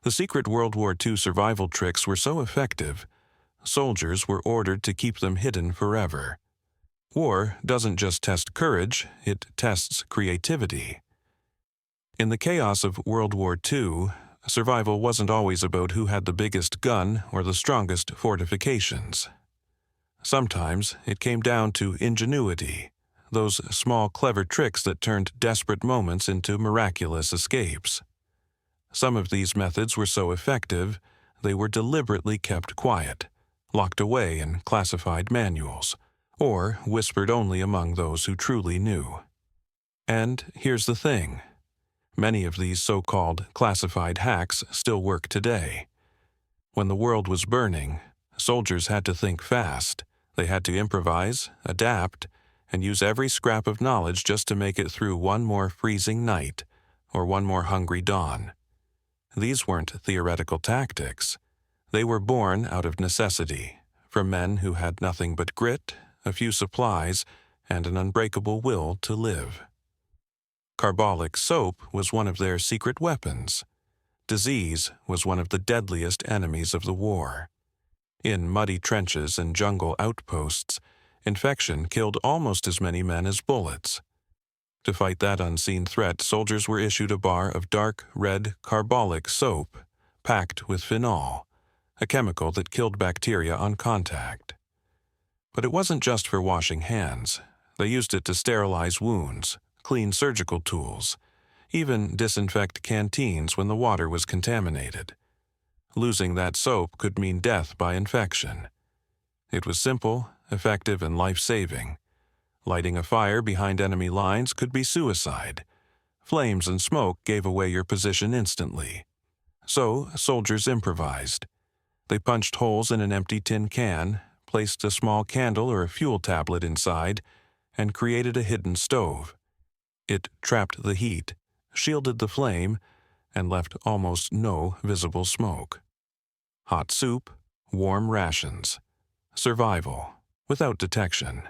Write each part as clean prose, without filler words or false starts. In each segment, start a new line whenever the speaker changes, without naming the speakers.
The secret World War II survival tricks were so effective, soldiers were ordered to keep them hidden forever. War doesn't just test courage, it tests creativity. In the chaos of World War II, survival wasn't always about who had the biggest gun or the strongest fortifications. Sometimes it came down to ingenuity, those small clever tricks that turned desperate moments into miraculous escapes. Some of these methods were so effective, they were deliberately kept quiet, locked away in classified manuals, or whispered only among those who truly knew. And here's the thing. Many of these so-called classified hacks still work today. When the world was burning, soldiers had to think fast. They had to improvise, adapt, and use every scrap of knowledge just to make it through one more freezing night or one more hungry dawn. These weren't theoretical tactics. They were born out of necessity, from men who had nothing but grit, a few supplies, and an unbreakable will to live. Carbolic soap was one of their secret weapons. Disease was one of the deadliest enemies of the war. In muddy trenches and jungle outposts, infection killed almost as many men as bullets. To fight that unseen threat, soldiers were issued a bar of dark red carbolic soap, packed with phenol, a chemical that killed bacteria on contact. But it wasn't just for washing hands. They used it to sterilize wounds, clean surgical tools, even disinfect canteens when the water was contaminated. Losing that soap could mean death by infection. It was simple, effective, and life-saving. Lighting a fire behind enemy lines could be suicide. Flames and smoke gave away your position instantly. So, soldiers improvised. They punched holes in an empty tin can, placed a small candle or a fuel tablet inside, and created a hidden stove. It trapped the heat, shielded the flame, and left almost no visible smoke. Hot soup, warm rations. Survival, without detection.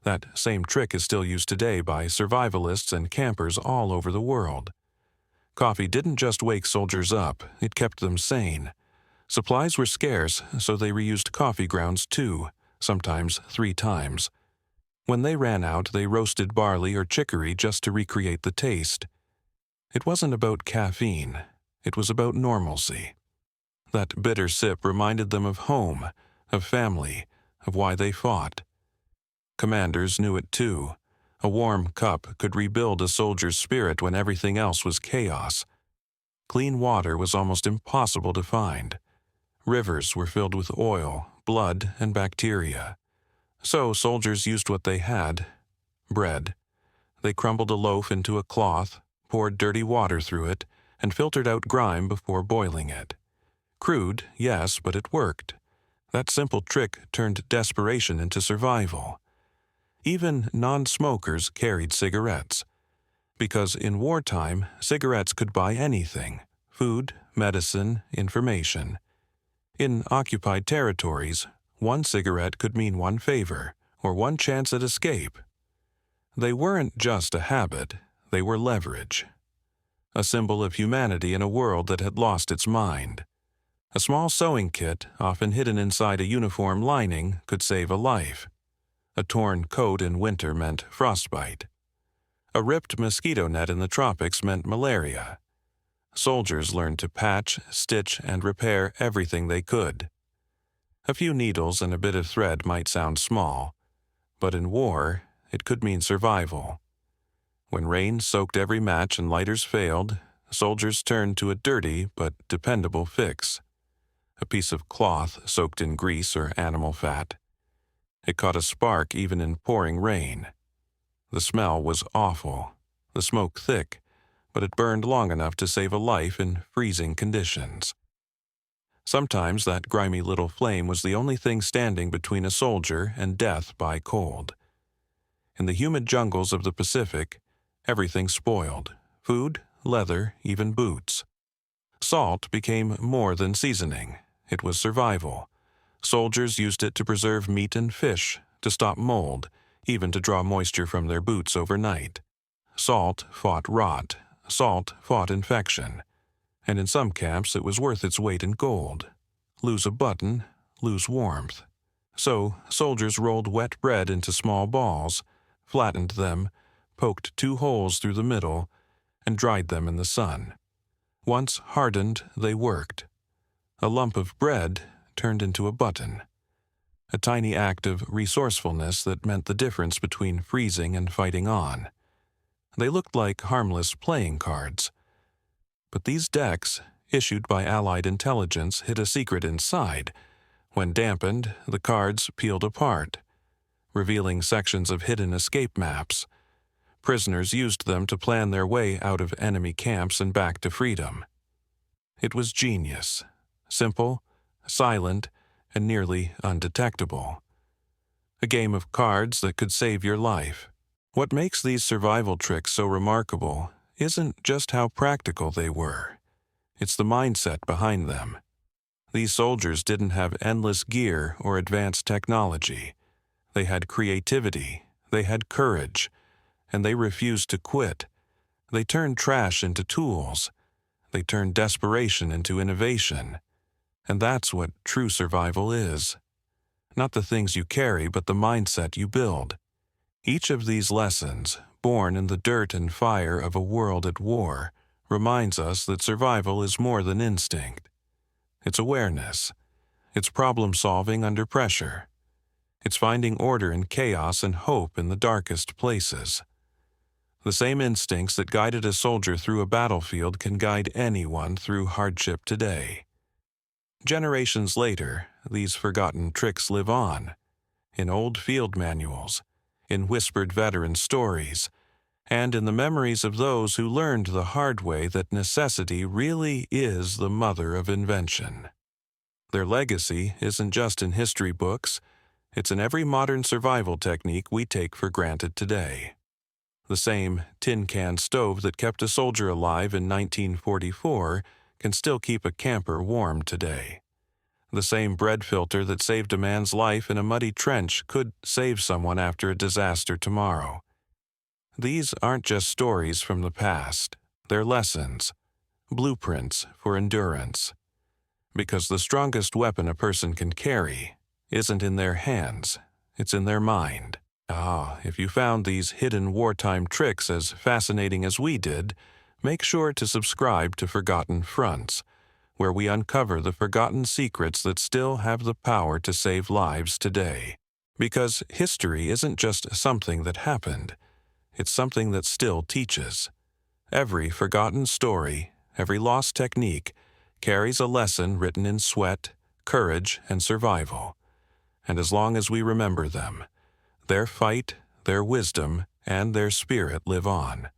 That same trick is still used today by survivalists and campers all over the world. Coffee didn't just wake soldiers up, it kept them sane. Supplies were scarce, so they reused coffee grounds 2, sometimes 3 times. When they ran out, they roasted barley or chicory just to recreate the taste. It wasn't about caffeine, it was about normalcy. That bitter sip reminded them of home, of family, of why they fought. Commanders knew it too. A warm cup could rebuild a soldier's spirit when everything else was chaos. Clean water was almost impossible to find. Rivers were filled with oil, blood, and bacteria. So soldiers used what they had: bread. They crumbled a loaf into a cloth, poured dirty water through it, and filtered out grime before boiling it. Crude, yes, but it worked. That simple trick turned desperation into survival. Even non-smokers carried cigarettes. Because in wartime, cigarettes could buy anything: food, medicine, information. In occupied territories, one cigarette could mean one favor, or one chance at escape. They weren't just a habit, they were leverage. A symbol of humanity in a world that had lost its mind. A small sewing kit, often hidden inside a uniform lining, could save a life. A torn coat in winter meant frostbite. A ripped mosquito net in the tropics meant malaria. Soldiers learned to patch, stitch, and repair everything they could. A few needles and a bit of thread might sound small, but in war, it could mean survival. When rain soaked every match and lighters failed, soldiers turned to a dirty but dependable fix. A piece of cloth soaked in grease or animal fat. It caught a spark even in pouring rain. The smell was awful, the smoke thick, but it burned long enough to save a life in freezing conditions. Sometimes that grimy little flame was the only thing standing between a soldier and death by cold. In the humid jungles of the Pacific, everything spoiled: food, leather, even boots. Salt became more than seasoning. It was survival. Soldiers used it to preserve meat and fish, to stop mold, even to draw moisture from their boots overnight. Salt fought rot. Salt fought infection. And in some camps it was worth its weight in gold. Lose a button, lose warmth. So soldiers rolled wet bread into small balls, flattened them, poked 2 holes through the middle, and dried them in the sun. Once hardened, they worked. A lump of bread turned into a button. A tiny act of resourcefulness that meant the difference between freezing and fighting on. They looked like harmless playing cards. But these decks, issued by Allied intelligence, hid a secret inside. When dampened, the cards peeled apart, revealing sections of hidden escape maps. Prisoners used them to plan their way out of enemy camps and back to freedom. It was genius. Simple, silent, and nearly undetectable. A game of cards that could save your life. What makes these survival tricks so remarkable isn't just how practical they were. It's the mindset behind them. These soldiers didn't have endless gear or advanced technology. They had creativity, they had courage, and they refused to quit. They turned trash into tools. They turned desperation into innovation. And that's what true survival is. Not the things you carry, but the mindset you build. Each of these lessons, born in the dirt and fire of a world at war, reminds us that survival is more than instinct. It's awareness. It's problem-solving under pressure. It's finding order in chaos and hope in the darkest places. The same instincts that guided a soldier through a battlefield can guide anyone through hardship today. Generations later, these forgotten tricks live on, in old field manuals, in whispered veteran stories, and in the memories of those who learned the hard way that necessity really is the mother of invention. Their legacy isn't just in history books, it's in every modern survival technique we take for granted today. The same tin can stove that kept a soldier alive in 1944 can still keep a camper warm today. The same bread filter that saved a man's life in a muddy trench could save someone after a disaster tomorrow. These aren't just stories from the past, they're lessons, blueprints for endurance. Because the strongest weapon a person can carry isn't in their hands, it's in their mind. If you found these hidden wartime tricks as fascinating as we did, make sure to subscribe to Forgotten Fronts, where we uncover the forgotten secrets that still have the power to save lives today. Because history isn't just something that happened, it's something that still teaches. Every forgotten story, every lost technique, carries a lesson written in sweat, courage, and survival. And as long as we remember them, their fight, their wisdom, and their spirit live on.